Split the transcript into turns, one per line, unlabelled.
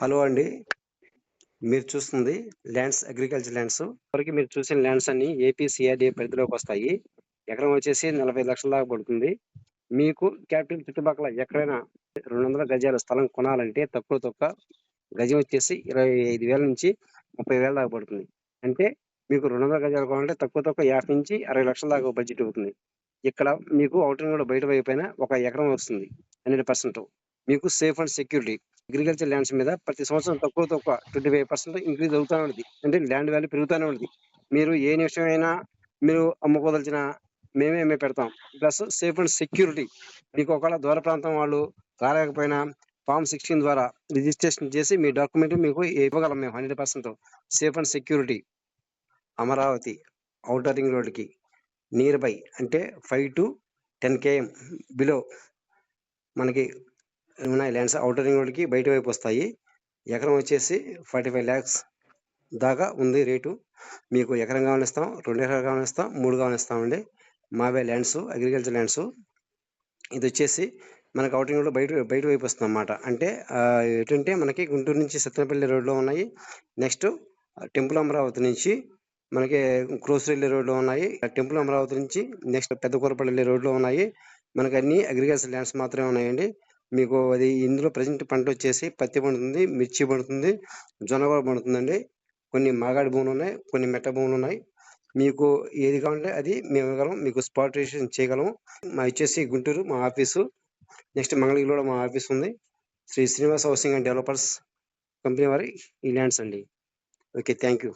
Hello అండి. మీరు చూస్తుంది ల్యాండ్స్ అగ్రికల్చర్ ల్యాండ్స్. ఇప్పటివరకు మీరు చూసిన ల్యాండ్స్ అన్నీ ఏపీ సీఆర్‌డీఏ పరిధిలోకొస్తాయి. ఎకరం వచ్చేసి 40,00,000 దాకా పడుతుంది. మీకు క్యాపిటల్ చుట్టుపక్కల ఎక్కడైనా 200 గజాల స్థలం కొనాలంటే తక్కువ గజం వచ్చేసి 25,000 నుంచి 30,000 దాకా పడుతుంది. అంటే మీకు 200 గజాలు కొనాలంటే తక్కువ 50-60 లక్షల దాకా బడ్జెట్ అవుతుంది. ఇక్కడ మీకు ఔటర్ రోడ్ బయట వైపున ఒక ఎకరం వస్తుంది 100%. మీకు safe and security. Agriculture lands మీద ప్రతి సంవత్సరం తక్కువ 25% ఇంక్రీజ్ అవుతానే ఉంటది. అంటే ల్యాండ్ వాల్యూ పెరుగుతానే ఉంటది. మీరు ఏ నిమిషమైనా మీరు అమ్ముకోదలిచినా మేమే అమ్మి పెడతాం. Plus safe and security. మీకు ఒకవేళ దూర ప్రాంతం వాళ్ళు రాలేకపోయినా ఫార్మ్ 16 ద్వారా రిజిస్ట్రేషన్ చేసి మీ డాక్యుమెంట్ మీకు ఇవ్వగలం మేము 100%. Safe and security. Amaravati outer ring రోడ్‌కి నియర్ బై అంటే 5-10 km బిలో మనకి ఉన్నాయి ల్యాండ్స్. ఔటర్ రింగ్ రోడ్‌కి బయట వైపు వస్తాయి. ఎకరం వచ్చేసి 45 lakhs దాకా ఉంది రేటు. మీకు ఎకరం కావాలన్నా ఇస్తాం, 2 ఎకరాలు కావాలన్నా ఇస్తాం, 3 కావాలన్నా ఇస్తామండి. మావే ల్యాండ్స్ అగ్రికల్చర్ ల్యాండ్స్. ఇదొచ్చేసి మనకు ఔటర్ రింగ్ రోడ్‌లో బయట వైపు వస్తుందన్నమాట. అంటే ఎటంటే మనకి గుంటూరు నుంచి సత్తెనపల్లి రోడ్‌లో ఉన్నాయి. నెక్స్ట్ టెంపుల్ అమరావతి నుంచి మనకి క్రోసర్ వెళ్ళే రోడ్‌లో ఉన్నాయి. టెంపుల్ అమరావతి నుంచి నెక్స్ట్ పెద్ద కూరపల్లి వెళ్ళే రోడ్‌లో ఉన్నాయి. మనకు అన్ని అగ్రికల్చర్ ల్యాండ్స్ మాత్రమే ఉన్నాయండి. మీకు అది ఇందులో ప్రెజెంట్ పంట వచ్చేసి పత్తి పండుతుంది, మిర్చి పండుతుంది, జొన్న కూడా పండుతుందండి. కొన్ని మాగాడి భూములు ఉన్నాయి, కొన్ని మెట్ట భూములు ఉన్నాయి. మీకు ఏది కావాలంటే అది మేము ఇవ్వగలం. మీకు స్పాట్ రిజిస్ట్రేషన్ చేయగలం. మాది వచ్చేసి గుంటూరు మా ఆఫీసు. నెక్స్ట్ మంగళగిరిలో మా ఆఫీస్ ఉంది. Shri Srinivas housing and developers company వారి ఈ ల్యాండ్స్ అండి. Okay, thank you.